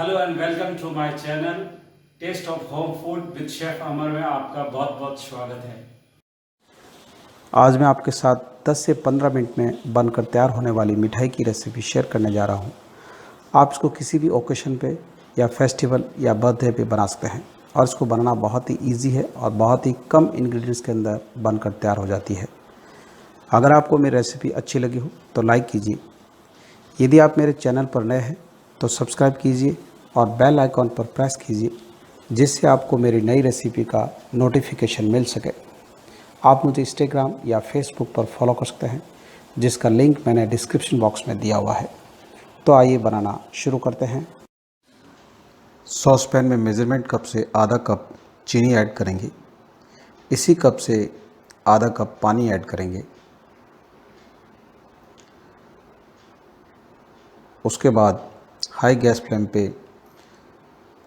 Hello and welcome to my channel taste of home food with chef Amar में आपका बहुत बहुत स्वागत है। आज मैं आपके साथ 10 से 15 मिनट में बनकर तैयार होने वाली मिठाई की रेसिपी शेयर करने जा रहा हूँ। आप इसको किसी भी ओकेशन पे या फेस्टिवल या बर्थडे पे बना सकते हैं और इसको बनाना बहुत ही इजी है और बहुत ही कम इंग्रेडिएंट्स के अंदर बनकर तैयार हो जाती है। अगर आपको मेरी रेसिपी अच्छी लगी हो तो लाइक कीजिए। यदि आप मेरे चैनल पर नए हैं तो सब्सक्राइब कीजिए और बेल आइकॉन पर प्रेस कीजिए, जिससे आपको मेरी नई रेसिपी का नोटिफिकेशन मिल सके। आप मुझे इंस्टाग्राम या फेसबुक पर फॉलो कर सकते हैं, जिसका लिंक मैंने डिस्क्रिप्शन बॉक्स में दिया हुआ है। तो आइए बनाना शुरू करते हैं। सॉस पैन में मेज़रमेंट कप से आधा कप चीनी ऐड करेंगे। इसी कप से आधा कप पानी ऐड करेंगे। उसके बाद हाई गैस फ्लेम पे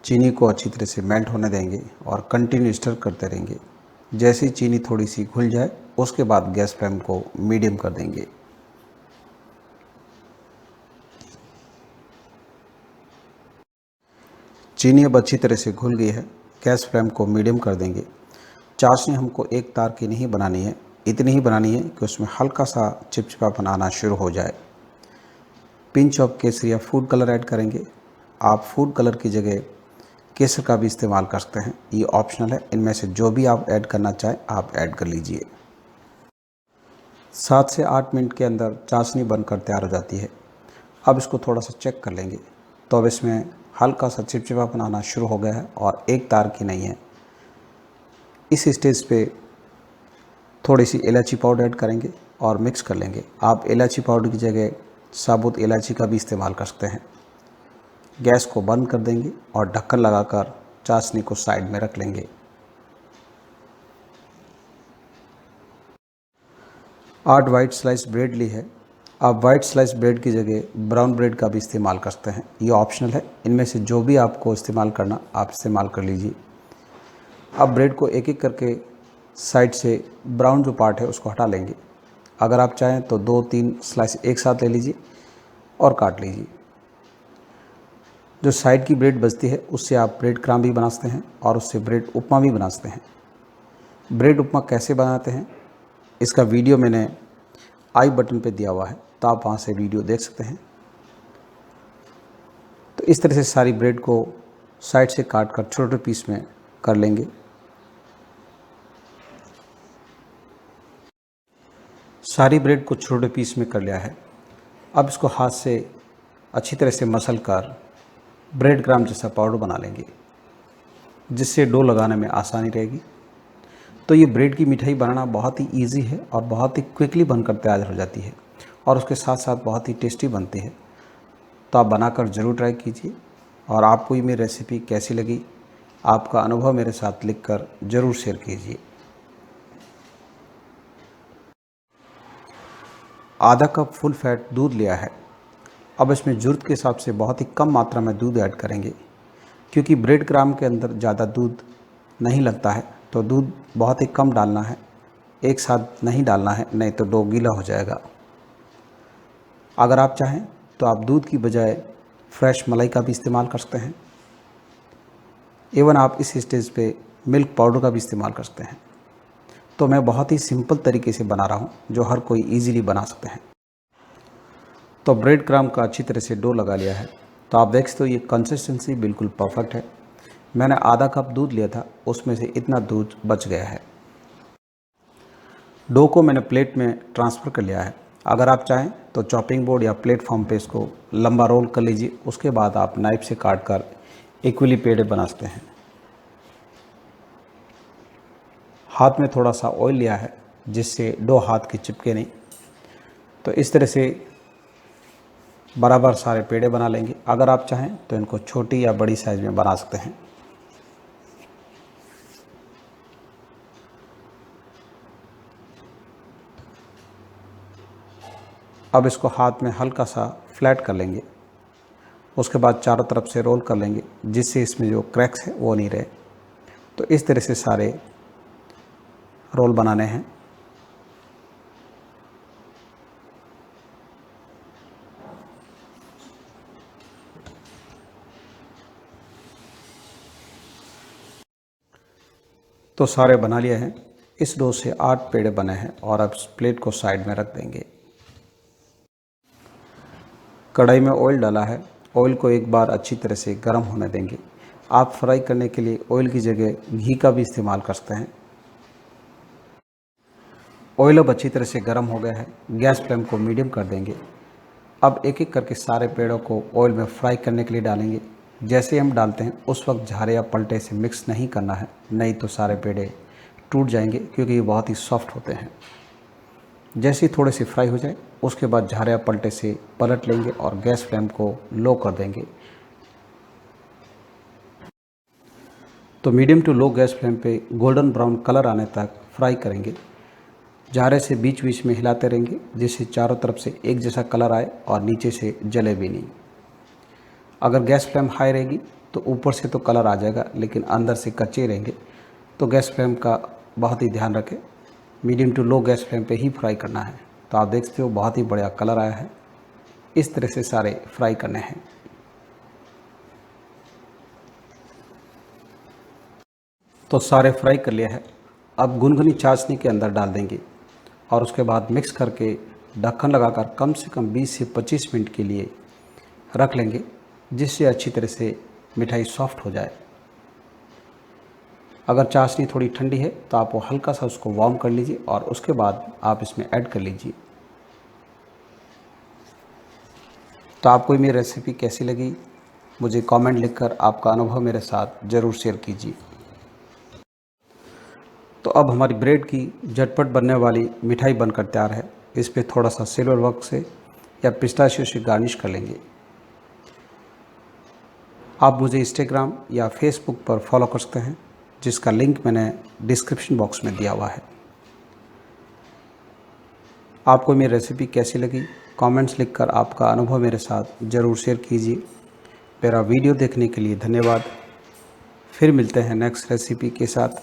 चीनी को अच्छी तरह से मेल्ट होने देंगे और कंटिन्यू स्टर करते रहेंगे। जैसे ही चीनी थोड़ी सी घुल जाए उसके बाद गैस फ्लेम को मीडियम कर देंगे। चीनी अब अच्छी तरह से घुल गई है। गैस फ्लेम को मीडियम कर देंगे। चाशनी हमको एक तार की नहीं बनानी है, इतनी ही बनानी है कि उसमें हल्का सा चिपचिपापन आना शुरू हो जाए। पिंच ऑफ केसर या फूड कलर ऐड करेंगे। आप फूड कलर की जगह केसर का भी इस्तेमाल कर सकते हैं, ये ऑप्शनल है। इनमें से जो भी आप ऐड करना चाहें आप ऐड कर लीजिए। 7 से 8 मिनट के अंदर चाशनी बनकर तैयार हो जाती है। अब इसको थोड़ा सा चेक कर लेंगे तो अब इसमें हल्का सा चिपचिपापन आना शुरू हो गया है और एक तार की नहीं है। इस स्टेज पे थोड़ी सी इलायची पाउडर ऐड करेंगे और मिक्स कर लेंगे। आप इलायची पाउडर की जगह साबुत इलायची का भी इस्तेमाल कर सकते हैं। गैस को बंद कर देंगे और ढक्कन लगाकर चाशनी को साइड में रख लेंगे। 8 वाइट स्लाइस ब्रेड ली है। आप वाइट स्लाइस ब्रेड की जगह ब्राउन ब्रेड का भी इस्तेमाल कर सकते हैं, ये ऑप्शनल है। इनमें से जो भी आपको इस्तेमाल करना आप इस्तेमाल कर लीजिए। अब ब्रेड को एक एक करके साइड से ब्राउन जो पार्ट है उसको हटा लेंगे। अगर आप चाहें तो 2-3 स्लाइस एक साथ ले लीजिए और काट लीजिए। जो साइड की ब्रेड बचती है उससे आप ब्रेड क्रम्ब भी बना सकते हैं और उससे ब्रेड उपमा भी बना सकते हैं। ब्रेड उपमा कैसे बनाते हैं इसका वीडियो मैंने आई बटन पे दिया हुआ है, तो आप वहाँ से वीडियो देख सकते हैं। तो इस तरह से सारी ब्रेड को साइड से काट कर छोटे पीस में कर लेंगे। सारी ब्रेड को छोटे पीस में कर लिया है। अब इसको हाथ से अच्छी तरह से मसल कर ब्रेड क्रम्ब जैसा पाउडर बना लेंगे, जिससे डो लगाने में आसानी रहेगी। तो ये ब्रेड की मिठाई बनाना बहुत ही इजी है और बहुत ही क्विकली बनकर तैयार हो जाती है और उसके साथ साथ बहुत ही टेस्टी बनती है। तो आप बनाकर ज़रूर ट्राई कीजिए और आपको ये मेरी रेसिपी कैसी लगी, आपका अनुभव मेरे साथ लिखकर ज़रूर शेयर कीजिए। आधा कप फुल फैट दूध लिया है। अब इसमें ज़रूरत के हिसाब से बहुत ही कम मात्रा में दूध ऐड करेंगे, क्योंकि ब्रेड क्रम्ब के अंदर ज़्यादा दूध नहीं लगता है, तो दूध बहुत ही कम डालना है, एक साथ नहीं डालना है, नहीं तो डो गीला हो जाएगा। अगर आप चाहें तो आप दूध की बजाय फ्रेश मलाई का भी इस्तेमाल कर सकते हैं। एवन आप इस स्टेज पे मिल्क पाउडर का भी इस्तेमाल कर सकते हैं। तो मैं बहुत ही सिंपल तरीके से बना रहा हूँ, जो हर कोई इजीली बना सकते हैं। तो ब्रेड क्रम्ब का अच्छी तरह से डो लगा लिया है। तो आप देख सकते हो ये कंसिस्टेंसी बिल्कुल परफेक्ट है। मैंने आधा कप दूध लिया था, उसमें से इतना दूध बच गया है। डो को मैंने प्लेट में ट्रांसफ़र कर लिया है। अगर आप चाहें तो चॉपिंग बोर्ड या प्लेटफॉर्म पे इसको लंबा रोल कर लीजिए। उसके बाद आप नाइफ से काट कर इक्वली पेड़े बना सकते हैं। हाथ में थोड़ा सा ऑयल लिया है, जिससे डो हाथ के चिपके नहीं। तो इस तरह से बराबर सारे पेड़े बना लेंगे। अगर आप चाहें तो इनको छोटी या बड़ी साइज़ में बना सकते हैं। अब इसको हाथ में हल्का सा फ्लैट कर लेंगे। उसके बाद चारों तरफ से रोल कर लेंगे, जिससे इसमें जो क्रैक्स है वो नहीं रहे। तो इस तरह से सारे रोल बनाने हैं। तो सारे बना लिए हैं। इस डो से 8 पेड़े बने हैं और अब इस प्लेट को साइड में रख देंगे। कढ़ाई में ऑयल डाला है। ऑयल को एक बार अच्छी तरह से गर्म होने देंगे। आप फ्राई करने के लिए ऑयल की जगह घी का भी इस्तेमाल कर सकते हैं। ऑयल अब अच्छी तरह से गर्म हो गया है। गैस फ्लेम को मीडियम कर देंगे। अब एक एक करके सारे पेड़ों को ऑयल में फ्राई करने के लिए डालेंगे। जैसे हम डालते हैं उस वक्त झारे या पलटे से मिक्स नहीं करना है, नहीं तो सारे पेड़े टूट जाएंगे क्योंकि ये बहुत ही सॉफ्ट होते हैं। जैसे ही थोड़े से फ्राई हो जाए उसके बाद झारे या पलटे से पलट लेंगे और गैस फ्लेम को लो कर देंगे। तो medium to low gas flame पे गोल्डन ब्राउन कलर आने तक फ्राई करेंगे। झारे से बीच बीच में हिलाते रहेंगे जिससे चारों तरफ से एक जैसा कलर आए और नीचे से जले भी नहीं। अगर गैस फ्लेम हाई रहेगी तो ऊपर से तो कलर आ जाएगा लेकिन अंदर से कच्चे रहेंगे। तो गैस फ्लेम का बहुत ही ध्यान रखें। Medium to low gas flame पे ही फ्राई करना है। तो आप देखते हो बहुत ही बढ़िया कलर आया है। इस तरह से सारे फ्राई करने हैं। तो सारे फ्राई कर लिया है। अब गुनगुनी चाशनी के अंदर डाल देंगे और उसके बाद मिक्स करके ढक्कन लगाकर कम से कम 20 से 25 मिनट के लिए रख लेंगे जिससे अच्छी तरह से मिठाई सॉफ्ट हो जाए। अगर चाशनी थोड़ी ठंडी है तो आप वो हल्का सा उसको वार्म कर लीजिए और उसके बाद आप इसमें ऐड कर लीजिए। तो आपको मेरी रेसिपी कैसी लगी मुझे कमेंट लिखकर आपका अनुभव मेरे साथ ज़रूर शेयर कीजिए। तो अब हमारी ब्रेड की झटपट बनने वाली मिठाई बनकर तैयार है। इस पे थोड़ा सा सिल्वर वर्क से या पिस्ताशियो से गार्निश कर लेंगे। आप मुझे इंस्टाग्राम या फेसबुक पर फॉलो कर सकते हैं जिसका लिंक मैंने डिस्क्रिप्शन बॉक्स में दिया हुआ है। आपको मेरी रेसिपी कैसी लगी कमेंट्स लिखकर आपका अनुभव मेरे साथ ज़रूर शेयर कीजिए। मेरा वीडियो देखने के लिए धन्यवाद। फिर मिलते हैं नेक्स्ट रेसिपी के साथ।